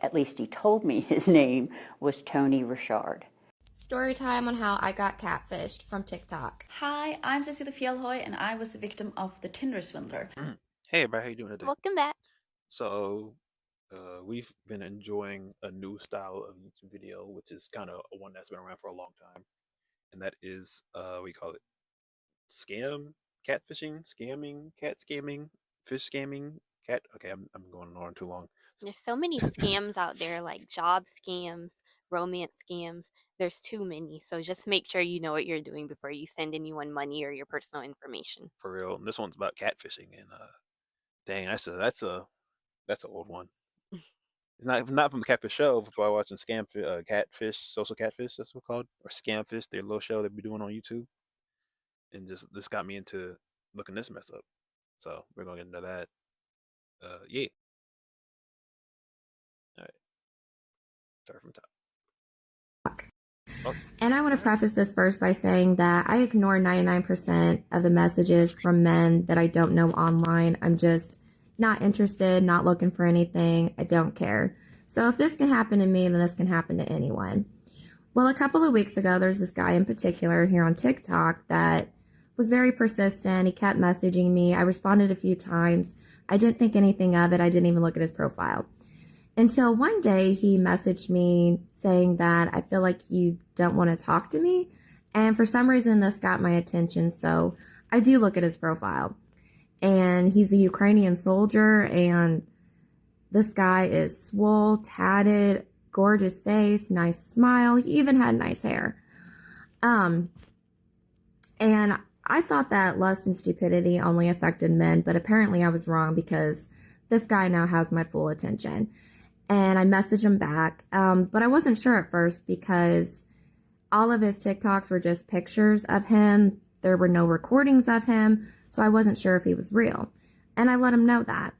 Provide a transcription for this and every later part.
at least he told me his name was Tony Richard. Story time on how I got catfished from TikTok. Hi, I'm Cecilia Fjellhoy, and I was the victim of the Tinder swindler. Hey, everybody, how you doing today? Welcome back. So, we've been enjoying a new style of YouTube video, which is kind of one that's been around for a long time, and that is we call it scam, catfishing, scamming, cat scamming, fish scamming, cat. Okay, I'm going on too long. There's so many scams out there, like job scams, romance scams. There's too many. So just make sure you know what you're doing before you send anyone money or your personal information. For real. And this one's about catfishing, and dang, that's a old one. It's not from the Catfish show, but by watching Catfish, Social Catfish, that's what it's called, or Scamfish, their little show they be doing on YouTube, and just this got me into looking this mess up. So we're gonna get into that. Yeah. All right. Start from top. Oh, And I want to preface this first by saying that I ignore 99% of the messages from men that I don't know online. I'm just not interested, not looking for anything. I don't care. So if this can happen to me, then this can happen to anyone. Well, a couple of weeks ago, there's this guy in particular here on TikTok that was very persistent. He kept messaging me. I responded a few times. I didn't think anything of it. I didn't even look at his profile. Until one day he messaged me saying that I feel like you don't want to talk to me. And for some reason, this got my attention. So I do look at his profile. And he's a Ukrainian soldier. And this guy is swole, tatted, gorgeous face, nice smile. He even had nice hair. And I thought that lust and stupidity only affected men, but apparently I was wrong because this guy now has my full attention. And I messaged him back, but I wasn't sure at first because all of his TikToks were just pictures of him. There were no recordings of him, so I wasn't sure if he was real. And I let him know that.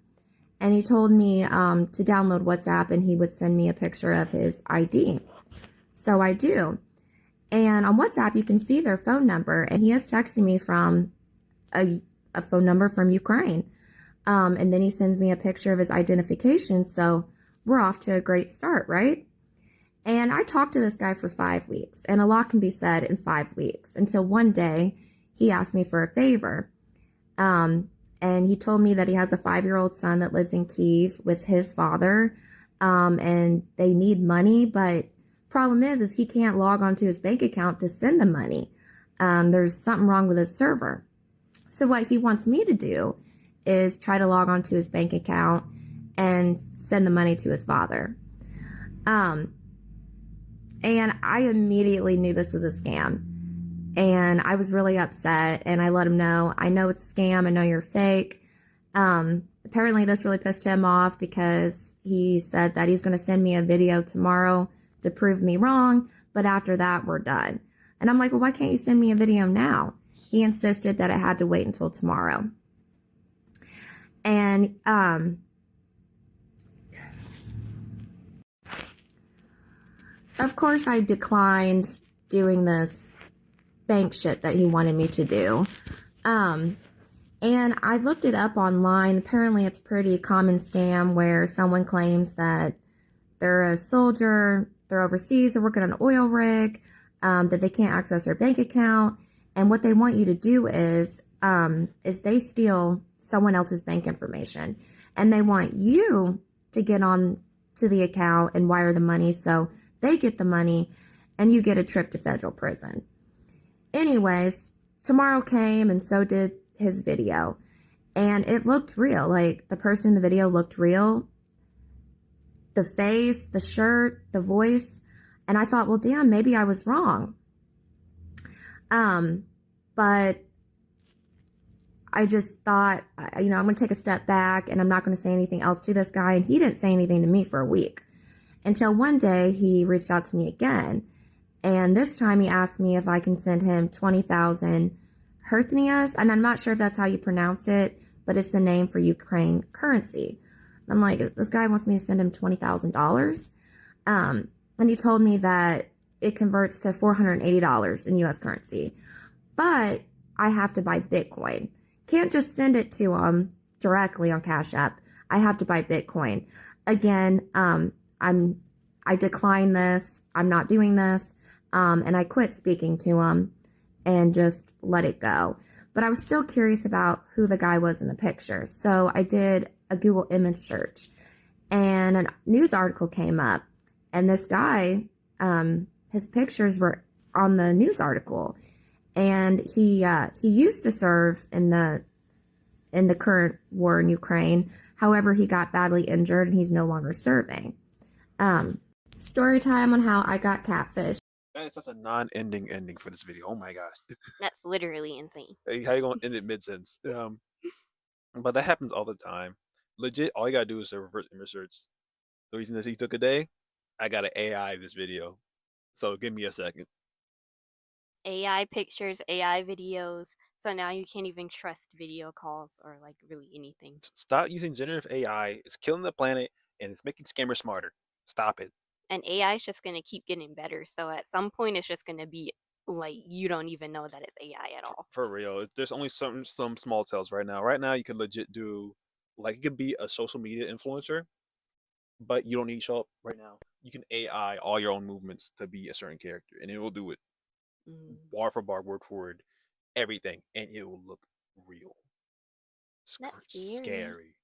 And he told me to download WhatsApp and he would send me a picture of his ID. So I do. And on WhatsApp, you can see their phone number. And he has texted me from a phone number from Ukraine. And then he sends me a picture of his identification. So we're off to a great start, right? And I talked to this guy for 5 weeks. And a lot can be said in 5 weeks. Until one day, he asked me for a favor. And he told me that he has a 5-year-old son that lives in Kyiv with his father. And they need money, but problem is he can't log onto his bank account to send the money. There's something wrong with his server. So what he wants me to do is try to log onto his bank account and send the money to his father. And I immediately knew this was a scam. And I was really upset, and I let him know, I know it's a scam, I know you're fake. Apparently this really pissed him off because he said that he's going to send me a video tomorrow to prove me wrong, but after that, we're done. And I'm like, well, why can't you send me a video now? He insisted that it had to wait until tomorrow. And of course, I declined doing this bank shit that he wanted me to do. And I looked it up online. Apparently, it's a pretty common scam where someone claims that they're a soldier, they're overseas, they're working on an oil rig, that they can't access their bank account. And what they want you to do is they steal someone else's bank information. And they want you to get on to the account and wire the money so they get the money and you get a trip to federal prison. Anyways, tomorrow came and so did his video. And it looked real. Like, the person in the video looked real. The face, the shirt, the voice. And I thought, well, damn, maybe I was wrong. But I just thought, I'm going to take a step back and I'm not going to say anything else to this guy. And he didn't say anything to me for a week. Until one day he reached out to me again. And this time he asked me if I can send him 20,000 hryvnias. And I'm not sure if that's how you pronounce it, but it's the name for Ukraine currency. I'm like, this guy wants me to send him $20,000. And he told me that it converts to $480 in US currency. But I have to buy Bitcoin. Can't just send it to him directly on Cash App. I have to buy Bitcoin. Again, I decline this. I'm not doing this. And I quit speaking to him and just let it go. But I was still curious about who the guy was in the picture. So I did a Google image search and a news article came up. And this guy, his pictures were on the news article. And he used to serve in the current war in Ukraine. However, he got badly injured and he's no longer serving. Story time on how I got catfish. That is such a non-ending ending for this video. Oh my gosh. That's literally insane. Hey, how you gonna end it mid-sentence? But that happens all the time. Legit, all you gotta do is to reverse image search. The reason this he took a day, I got an AI this video. So give me a second. AI pictures, AI videos. So now you can't even trust video calls or like really anything. Stop using generative AI. It's killing the planet and it's making scammers smarter. Stop it. And AI is just going to keep getting better. So at some point, it's just going to be like you don't even know that it's AI at all. For real. There's only some small tells right now. Right now, you could legit do, like, you could be a social media influencer, but you don't need to show up right now. You can AI all your own movements to be a certain character, and it will do it. Bar for bar, word for word, everything, and it will look real. Scary.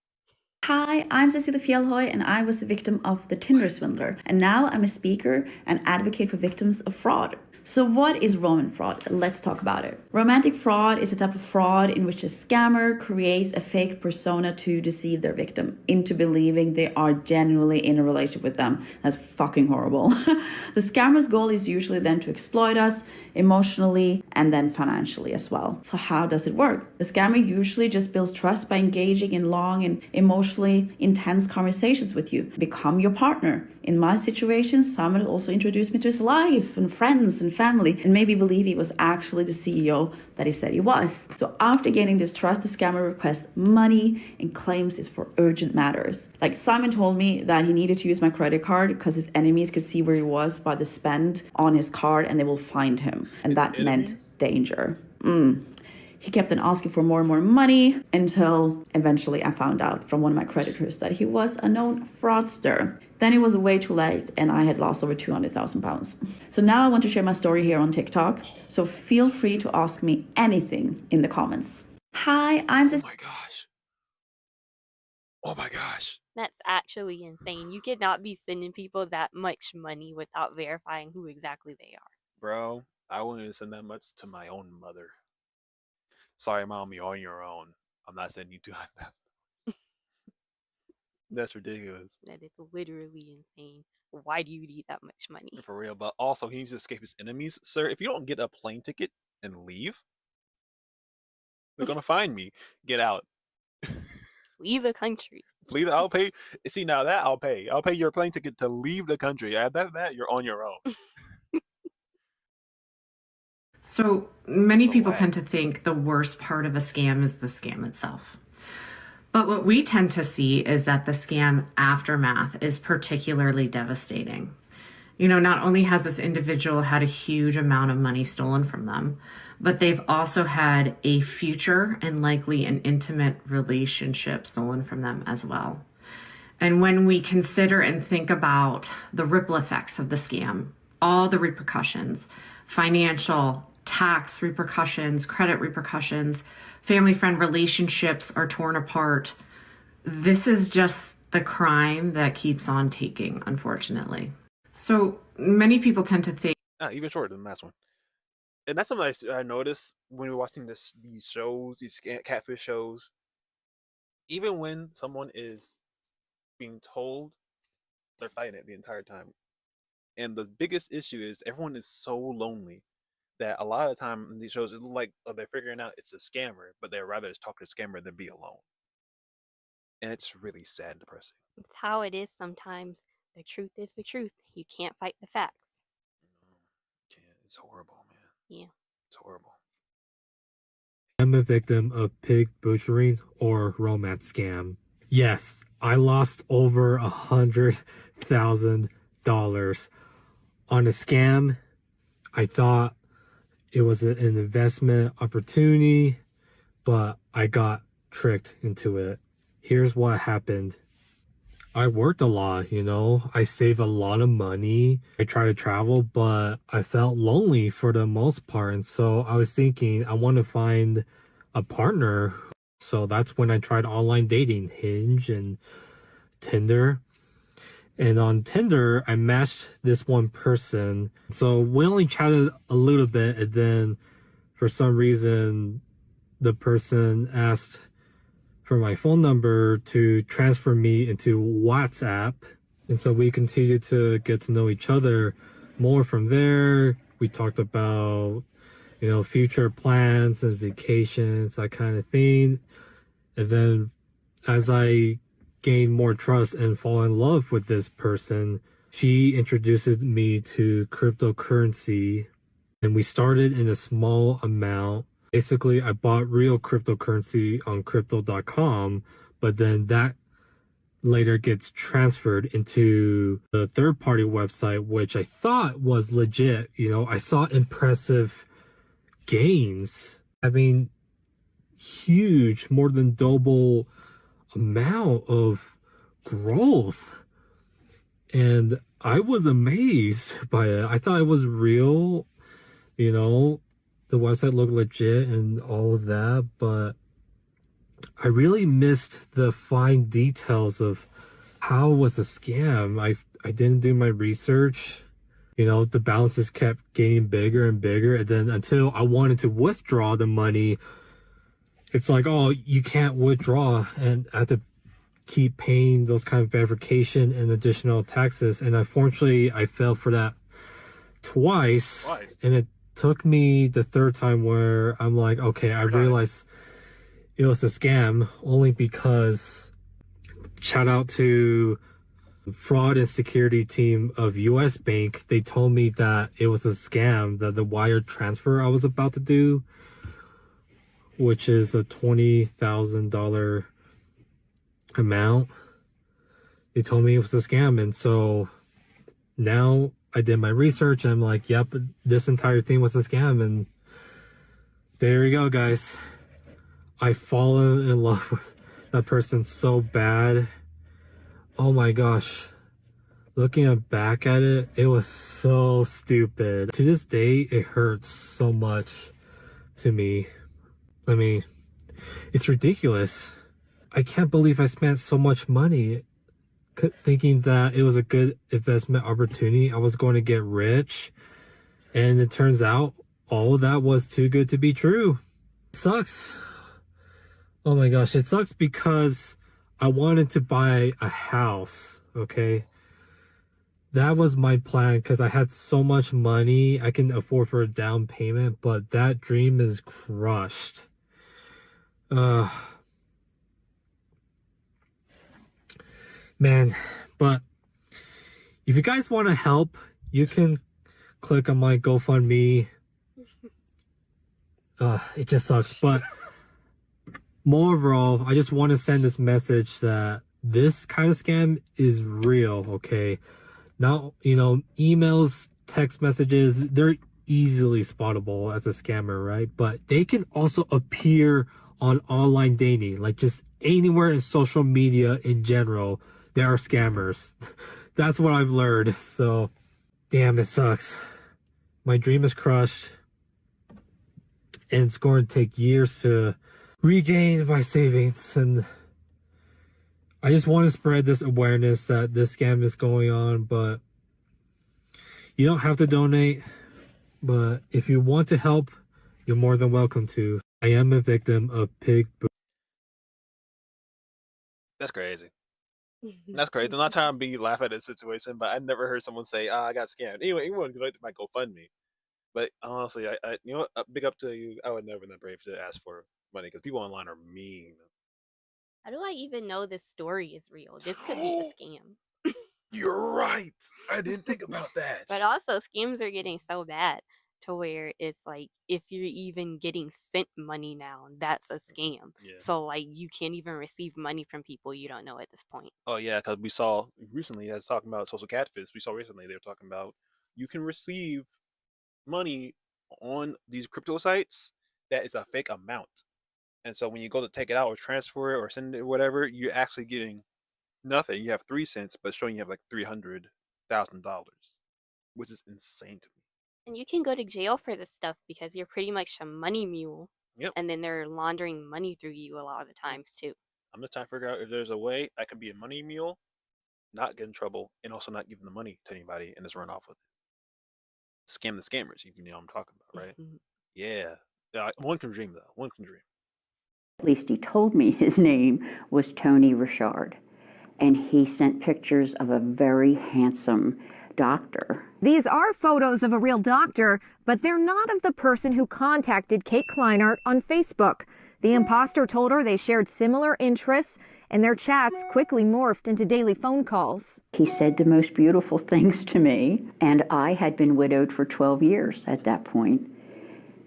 Hi, I'm Cecilia Fjellhoy and I was a victim of the Tinder swindler. And now I'm a speaker and advocate for victims of fraud. So what is romantic fraud? Let's talk about it. Romantic fraud is a type of fraud in which a scammer creates a fake persona to deceive their victim into believing they are genuinely in a relationship with them. That's fucking horrible. The scammer's goal is usually then to exploit us emotionally and then financially as well. So how does it work? The scammer usually just builds trust by engaging in long and emotionally intense conversations with you. Become your partner. In my situation, Simon also introduced me to his life and friends and family and made me believe he was actually the CEO that he said he was. So after gaining this trust, the scammer requests money and claims it's for urgent matters. Like Simon told me that he needed to use my credit card because his enemies could see where he was by the spend on his card and they will find him. And that meant danger. He kept on asking for more and more money until eventually I found out from one of my creditors that he was a known fraudster. Then it was way too late and I had lost over 200,000 pounds. So now I want to share my story here on TikTok. So feel free to ask me anything in the comments. Hi, I'm Oh my gosh. Oh my gosh. That's actually insane. You cannot be sending people that much money without verifying who exactly they are. Bro, I wouldn't even send that much to my own mother. Sorry, Mom, you're on your own. I'm not sending you 200,000. That's ridiculous. That is literally insane. Why do you need that much money? For real, but also he needs to escape his enemies. Sir, if you don't get a plane ticket and leave, they're gonna find me. Get out. Leave the country. Leave. I'll pay. See, now that I'll pay. I'll pay your plane ticket to leave the country. Add that you're on your own. So many people tend to think the worst part of a scam is the scam itself. But what we tend to see is that the scam aftermath is particularly devastating. You know, not only has this individual had a huge amount of money stolen from them, but they've also had a future and likely an intimate relationship stolen from them as well. And when we consider and think about the ripple effects of the scam, all the repercussions, financial, tax repercussions, credit repercussions, family friend relationships are torn apart. This is just the crime that keeps on taking, unfortunately. So many people tend to think Even shorter than the last one. And that's something I noticed when we're watching these shows, these catfish shows. Even when someone is being told, they're fighting it the entire time. And the biggest issue is everyone is so lonely that a lot of the time in these shows, it looks like they're figuring out it's a scammer, but they'd rather just talk to the scammer than be alone. And it's really sad and depressing. It's how it is sometimes. The truth is the truth. You can't fight the facts. It's horrible, man. Yeah. It's horrible. I'm a victim of pig butchering or romance scam. Yes, I lost over $100,000 on a scam. I thought it was an investment opportunity, but I got tricked into it. Here's what happened. I worked a lot, you know. I saved a lot of money. I tried to travel, but I felt lonely for the most part. And so I was thinking I want to find a partner. So that's when I tried online dating, Hinge and Tinder. And on Tinder, I matched this one person. So we only chatted a little bit, and then for some reason, the person asked for my phone number to transfer me into WhatsApp. And so we continued to get to know each other more from there. We talked about, you know, future plans and vacations, that kind of thing. And then as I gained more trust and fall in love with this person, she introduced me to cryptocurrency. And we started in a small amount. Basically, I bought real cryptocurrency on crypto.com, but then that later gets transferred into the third-party website, which I thought was legit. You know, I saw impressive gains. I mean, huge, more than double amount of growth. And I was amazed by it. I thought it was real, you know, the website looked legit and all of that, but I really missed the fine details of how it was a scam. I didn't do my research. You know, the balances kept getting bigger and bigger, and then until I wanted to withdraw the money, it's like, oh, you can't withdraw, and I had to keep paying those kind of verification and additional taxes. And unfortunately, I fell for that twice. And it took me the third time where I'm like, okay, I realized it was a scam, only because, shout out to the fraud and security team of US Bank. They told me that it was a scam, that the wire transfer I was about to do, which is a $20,000 amount, they told me it was a scam. And so now I did my research and I'm like, yep, this entire thing was a scam. And there you go, guys. I've fallen in love with that person so bad. Oh my gosh. Looking back at it, it was so stupid. To this day, it hurts so much to me. I mean, it's ridiculous. I can't believe I spent so much money thinking that it was a good investment opportunity. I was going to get rich. And it turns out all of that was too good to be true. It sucks. Oh my gosh, it sucks because I wanted to buy a house, okay? That was my plan because I had so much money I can afford for a down payment, but that dream is crushed. Man, but if you guys want to help, you can click on my GoFundMe. It just sucks, but more overall, I just want to send this message that this kind of scam is real, okay? Now, you know, emails, text messages, they're easily spottable as a scammer, right? But they can also appear on online dating, like just anywhere in social media in general. There are scammers. That's what I've learned. So, damn, it sucks. My dream is crushed. And it's going to take years to regain my savings. And I just want to spread this awareness that this scam is going on. But you don't have to donate. But if you want to help, you're more than welcome to. I am a victim of pig. That's crazy. That's crazy. I'm not trying to laugh at this situation, but I never heard someone say, I got scammed. Anyway, anyone could like my GoFundMe. But honestly, I you know what? Big up to you. I would never been brave to ask for money because people online are mean. How do I even know this story is real? This could be a scam. You're right. I didn't think about that. But also, scams are getting so bad to where it's like if you're even getting sent money now, that's a scam. Yeah. So like you can't even receive money from people you don't know at this point. Oh yeah, because we saw recently, I was talking about social catfish. We saw recently they were talking about you can receive money on these crypto sites that is a fake amount. And so when you go to take it out or transfer it or send it or whatever, you're actually getting nothing. You have 3 cents, but showing you have like $300,000, which is insane to me. And you can go to jail for this stuff because you're pretty much a money mule. Yep. And then they're laundering money through you a lot of the times too. I'm just trying to figure out if there's a way I can be a money mule, not get in trouble, and also not give the money to anybody and just run off with it. Scam the scammers, if you know what I'm talking about, right? Yeah. One can dream, though. One can dream. At least he told me his name was Tony Richard. And he sent pictures of a very handsome doctor. These are photos of a real doctor, but they're not of the person who contacted Kate Kleinert on Facebook. The imposter told her they shared similar interests, and their chats quickly morphed into daily phone calls. He said the most beautiful things to me, and I had been widowed for 12 years at that point.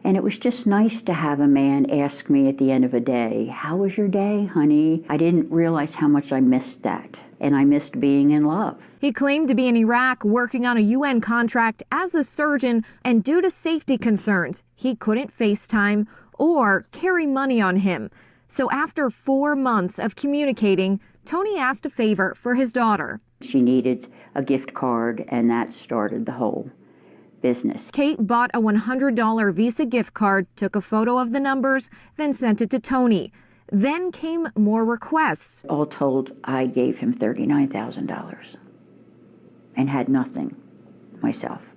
And it was just nice to have a man ask me at the end of a day, "How was your day, honey?" I didn't realize how much I missed that, and I missed being in love. He claimed to be in Iraq working on a UN contract as a surgeon, and due to safety concerns, he couldn't FaceTime or carry money on him. So after 4 months of communicating, Tony asked a favor for his daughter. She needed a gift card, and that started the whole business. Kate bought a $100 Visa gift card, took a photo of the numbers, then sent it to Tony. Then came more requests. All told, I gave him $39,000 and had nothing myself.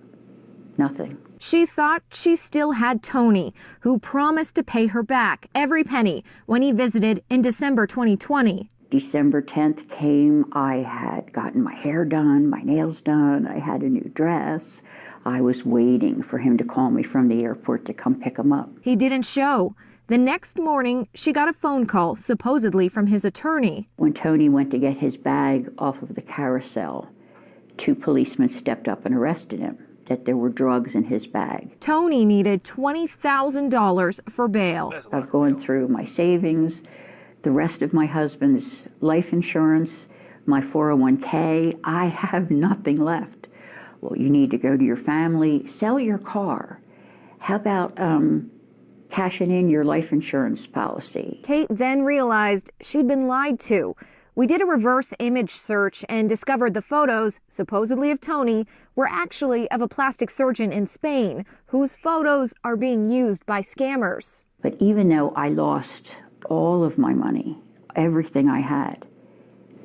Nothing. She thought she still had Tony, who promised to pay her back every penny when he visited in December 2020. December 10th came. I had gotten my hair done, my nails done. I had a new dress. I was waiting for him to call me from the airport to come pick him up. He didn't show. The next morning, she got a phone call, supposedly from his attorney. When Tony went to get his bag off of the carousel, 2 policemen stepped up and arrested him, that there were drugs in his bag. Tony needed $20,000 for bail. I've gone through my savings, the rest of my husband's life insurance, my 401k. I have nothing left. Well, you need to go to your family, sell your car. How about cashing in your life insurance policy? Kate then realized she'd been lied to. We did a reverse image search and discovered the photos, supposedly of Tony, were actually of a plastic surgeon in Spain, whose photos are being used by scammers. But even though I lost all of my money, everything I had,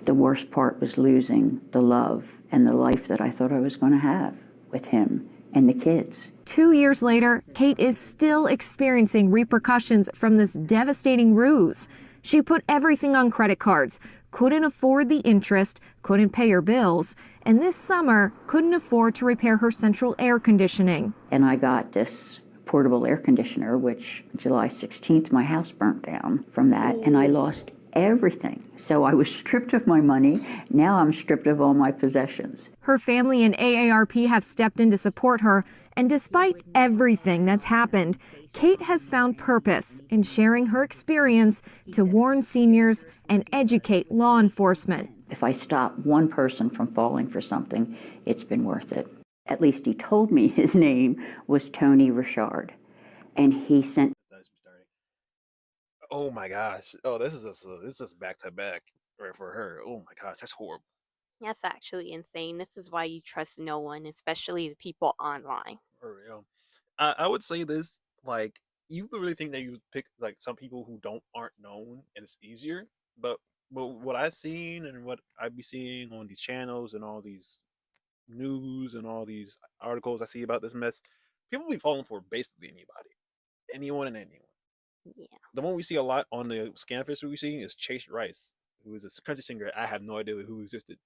the worst part was losing the love and the life that I thought I was going to have with him and the kids. 2 years later, Kate is still experiencing repercussions from this devastating ruse. She put everything on credit cards, couldn't afford the interest, couldn't pay her bills, and this summer couldn't afford to repair her central air conditioning. And I got this portable air conditioner, which July 16th, my house burnt down from that, and I lost everything. So I was stripped of my money. Now I'm stripped of all my possessions. Her family and AARP have stepped in to support her, and despite everything that's happened, Kate has found purpose in sharing her experience to warn seniors and educate law enforcement. If I stop one person from falling for something, it's been worth it. At least he told me his name was Tony Richard, and he sent. Oh my gosh! Oh, this is back to back right for her. Oh my gosh, that's horrible. That's actually insane. This is why you trust no one, especially the people online. For real. I would say this, like, you really think that you pick like some people who aren't known and it's easier, but what I've seen and what I be seeing on these channels and all these news and all these articles I see about this mess, people be falling for basically anybody, anyone and anyone. Yeah. The one we see a lot on the Scamfish we're seeing is Chase Rice, who is a country singer. I have no idea who existed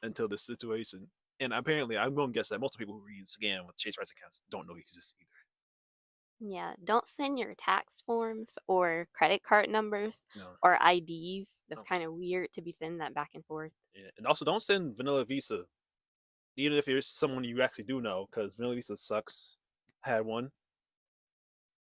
until this situation. And apparently, I'm going to guess that most people who read scam with Chase Rice accounts don't know he exists either. Yeah, don't send your tax forms or credit card numbers or IDs. That's kind of weird to be sending that back and forth. Yeah, and also don't send Vanilla Visa, even if it's someone you actually do know, because Vanilla Visa sucks. I had one.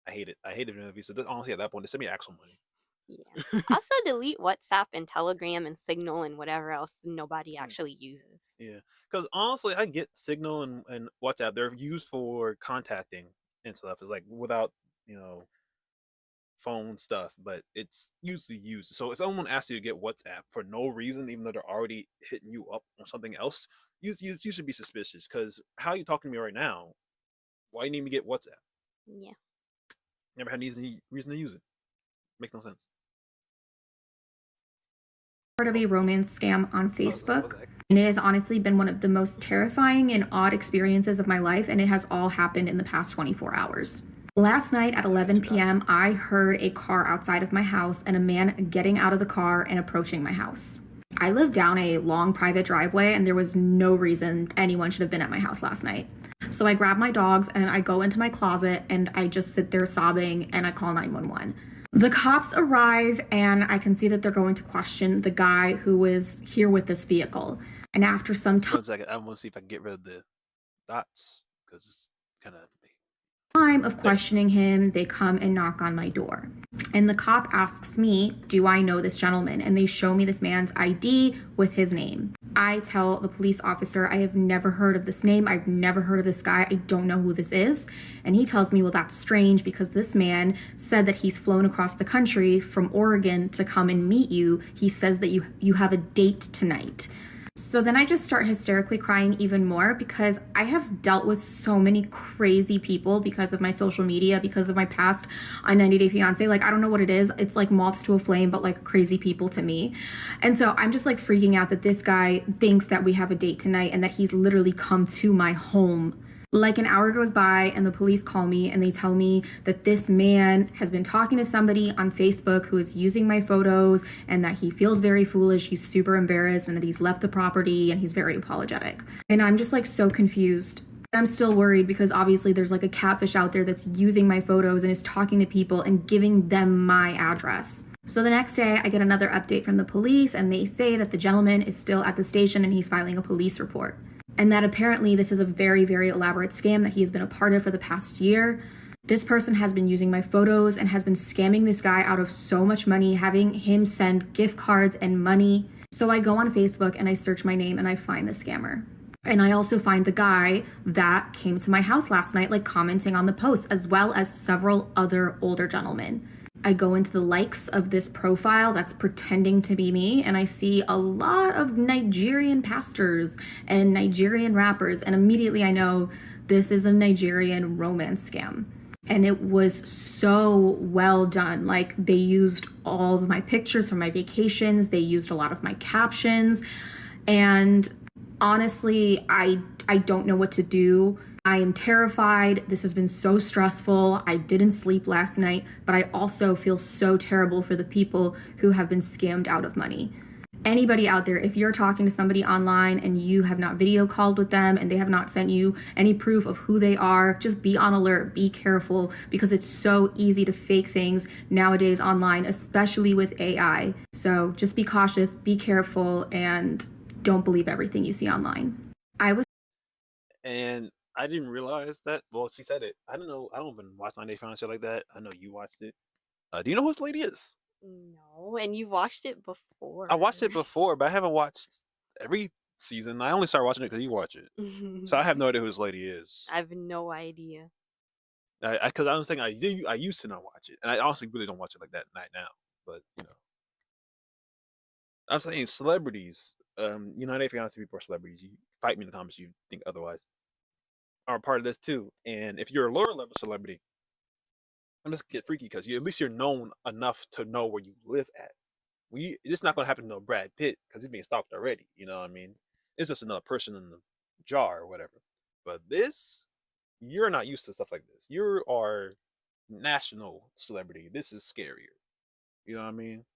I hate it. I hated Vanilla Visa. Honestly, at that point, they send me actual money. Yeah. Also, delete WhatsApp and Telegram and Signal and whatever else nobody actually uses. Yeah, because honestly, I get Signal and WhatsApp. They're used for contacting and stuff. It's like without phone stuff, but it's usually used. So if someone asks you to get WhatsApp for no reason, even though they're already hitting you up on something else, you should be suspicious. Because how are you talking to me right now? Why you need me to get WhatsApp? Yeah. Never had any reason to use it. Makes no sense. Part of a romance scam on What the Facebook, heck? and it has honestly been one of the most terrifying and odd experiences of my life, and it has all happened in the past 24 hours. Last night at 11 p.m., I heard a car outside of my house and a man getting out of the car and approaching my house. I live down a long private driveway, and there was no reason anyone should have been at my house last night. So I grab my dogs and I go into my closet and I just sit there sobbing and I call 911. The cops arrive and I can see that they're going to question the guy who was here with this vehicle. And after some time 1 second. I want to see if I can get rid of the dots because it's kind of. of questioning him, they come and knock on my door. And the cop asks me, do I know this gentleman? And they show me this man's ID with his name. I tell the police officer, I have never heard of this name. I've never heard of this guy. I don't know who this is. And he tells me, well, that's strange because this man said that he's flown across the country from Oregon to come and meet you. He says that you have a date tonight. So then I just start hysterically crying even more because I have dealt with so many crazy people because of my social media, because of my past on 90 Day Fiancé. Like, I don't know what it is. It's like moths to a flame, but like crazy people to me. And so I'm just like freaking out that this guy thinks that we have a date tonight and that he's literally come to my home. Like an hour goes by and the police call me and they tell me that this man has been talking to somebody on Facebook who is using my photos and that he feels very foolish, he's super embarrassed, and that he's left the property and he's very apologetic. And I'm just like so confused. I'm still worried because obviously there's like a catfish out there that's using my photos and is talking to people and giving them my address. So the next day I get another update from the police and they say that the gentleman is still at the station and he's filing a police report. And that apparently this is a very, very elaborate scam that he has been a part of for the past year. This person has been using my photos and has been scamming this guy out of so much money, having him send gift cards and money. So I go on Facebook and I search my name and I find the scammer. And I also find the guy that came to my house last night, like commenting on the post, as well as several other older gentlemen. I go into the likes of this profile that's pretending to be me, and I see a lot of Nigerian pastors and Nigerian rappers, and immediately I know this is a Nigerian romance scam. And it was so well done. Like, they used all of my pictures from my vacations, they used a lot of my captions, and honestly, I don't know what to do. I am terrified. This has been so stressful. I didn't sleep last night, but I also feel so terrible for the people who have been scammed out of money. Anybody out there, if you're talking to somebody online and you have not video called with them and they have not sent you any proof of who they are, just be on alert, be careful, because it's so easy to fake things nowadays online, especially with AI. So just be cautious, be careful, and don't believe everything you see online. And I didn't realize that. Well, she said it. I don't know. I don't even watch 90 Day Fiancé like that. I know you watched it. Do you know who this lady is? No, and you watched it before. I watched it before, but I haven't watched every season. I only started watching it because you watch it. So I have no idea who this lady is. I have no idea. Because I was thinking I used to not watch it, and I honestly really don't watch it like that night now. But I'm saying celebrities. 90 Day Fiancé people are celebrities. You fight me in the comments. You think otherwise. Are part of this too. And if you're a lower level celebrity, I'm just get freaky because at least you're known enough to know where you live at. It's not going to happen to Brad Pitt because he's being stalked already. You know what I mean? It's just another person in the jar or whatever. But this, you're not used to stuff like this. You are national celebrity. This is scarier. You know what I mean?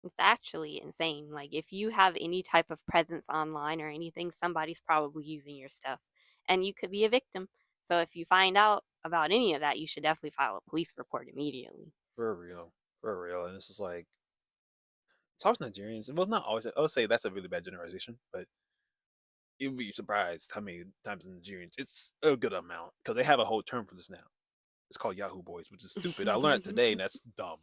It's actually insane. Like, if you have any type of presence online or anything, somebody's probably using your stuff. And you could be a victim. So if you find out about any of that, you should definitely file a police report immediately. For real. And this is like, it's always Nigerians. Well, not always. I would say that's a really bad generalization, but you'd be surprised how many times in Nigerians. It's a good amount because they have a whole term for this now. It's called Yahoo Boys, which is stupid. I learned it today, and that's dumb.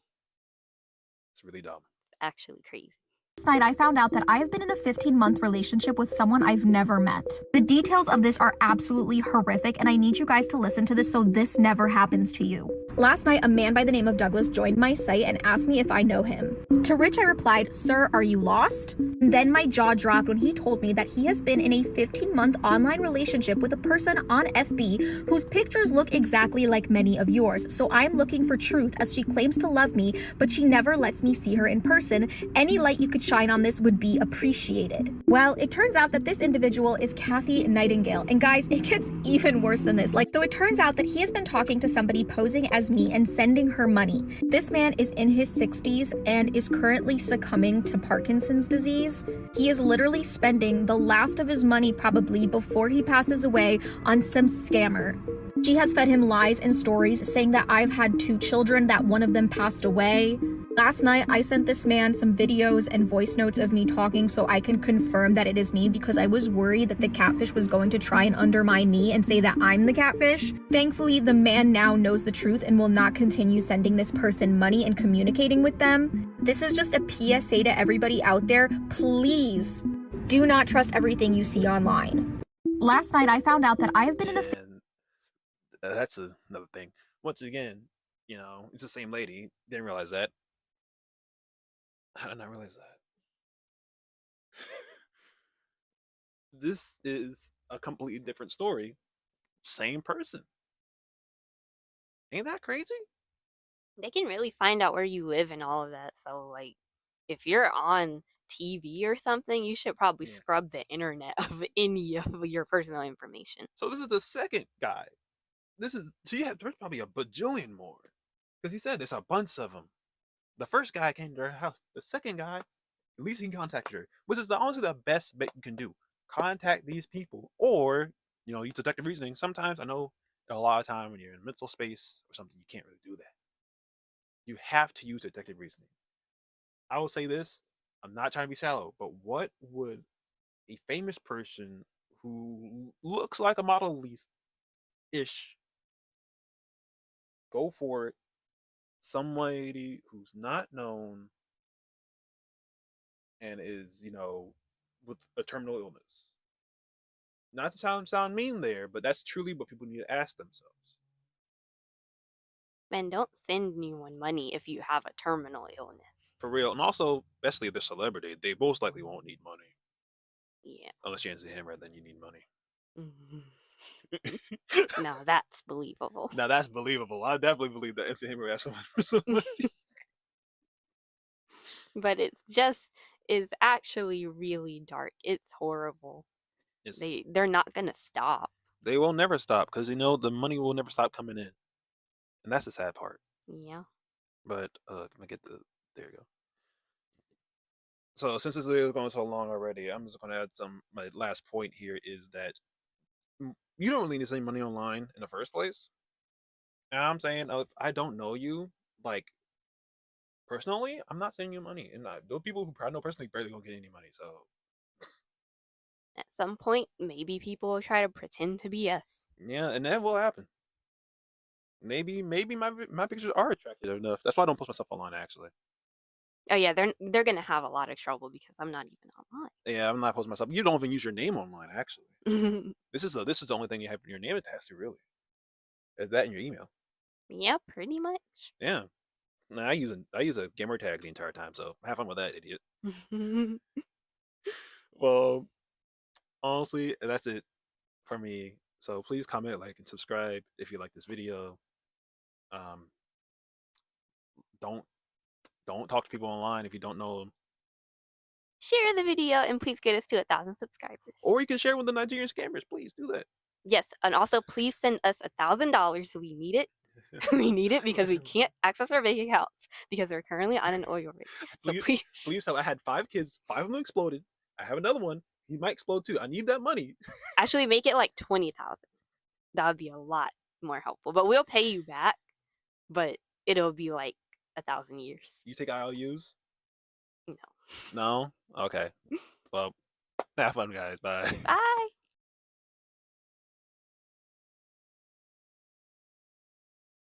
It's really dumb. Actually crazy. Last night, I found out that I have been in a 15-month relationship with someone I've never met. The details of this are absolutely horrific, and I need you guys to listen to this so this never happens to you. Last night, a man by the name of Douglas joined my site and asked me if I know him. To which I replied, "Sir, are you lost?" And then my jaw dropped when he told me that he has been in a 15-month online relationship with a person on FB whose pictures look exactly like many of yours. So I'm looking for truth as she claims to love me, but she never lets me see her in person. Any light you could shine on this would be appreciated. Well, it turns out that this individual is Kathy Nightingale. And guys, it gets even worse than this. So it turns out that he has been talking to somebody posing as me and sending her money. This man is in his 60s and is currently succumbing to Parkinson's disease. He is literally spending the last of his money probably before he passes away on some scammer. She has fed him lies and stories saying that I've had 2 children, that one of them passed away. Last night, I sent this man some videos and voice notes of me talking so I can confirm that it is me, because I was worried that the catfish was going to try and undermine me and say that I'm the catfish. Thankfully, the man now knows the truth and will not continue sending this person money and communicating with them. This is just a PSA to everybody out there. Please do not trust everything you see online. Last night, I found out that I have been in a... And that's another thing. Once again, it's the same lady. Didn't realize that. How did I not realize that? This is a completely different story. Same person. Ain't that crazy? They can really find out where you live and all of that. So, like, if you're on TV or something, you should probably scrub the internet of any of your personal information. So this is the second guy. There's probably a bajillion more. Because he said there's a bunch of them. The first guy came to her house. The second guy, at least he contacted her. Which is honestly the best bet you can do. Contact these people. Or, use deductive reasoning. Sometimes, I know a lot of time when you're in mental space or something, you can't really do that. You have to use deductive reasoning. I will say this. I'm not trying to be shallow, but what would a famous person who looks like a model at least-ish go for it? Somebody who's not known and is, with a terminal illness. Not to sound mean there, but that's truly what people need to ask themselves. Man, don't send anyone money if you have a terminal illness. For real. And also, especially if they're celebrity, they most likely won't need money. Yeah. Unless you're into him, right? Then you need money. Now that's believable. Now that's believable. I definitely believe that MC Hammer has someone for some money. But it's actually really dark. It's horrible. They're not gonna stop. They will never stop because the money will never stop coming in, and that's the sad part. Yeah. But can I get there you go. So since this video is going so long already, I'm just going to add my last point here is that you don't really need to send money online in the first place. And I'm saying, if I don't know you, like, personally, I'm not sending you money. And those people who I know personally barely gonna get any money, so. At some point, maybe people will try to pretend to be us. Yeah, and that will happen. Maybe my pictures are attractive enough. That's why I don't post myself online, actually. Oh yeah, they're gonna have a lot of trouble because I'm not even online. Yeah, I'm not posting myself. You don't even use your name online, actually. This is the only thing you have your name attached to, really. Is that in your email? Yeah, pretty much. Yeah. Nah, I use a gamer tag the entire time, so have fun with that, idiot. Well, honestly, that's it for me. So please comment, like, and subscribe if you like this video. Don't talk to people online if you don't know them. Share the video and please get us to 1,000 subscribers. Or you can share with the Nigerian scammers. Please do that. Yes, and also please send us $1,000. We need it. We need it because we can't access our bank accounts because we're currently on an oil rig. So please tell. I had 5 kids. 5 of them exploded. I have another one. He might explode too. I need that money. Actually, make it like 20,000. That would be a lot more helpful. But we'll pay you back. But it'll be like 1,000 years. You take IOUs? No. No? Okay. Well, have fun, guys. Bye. Bye.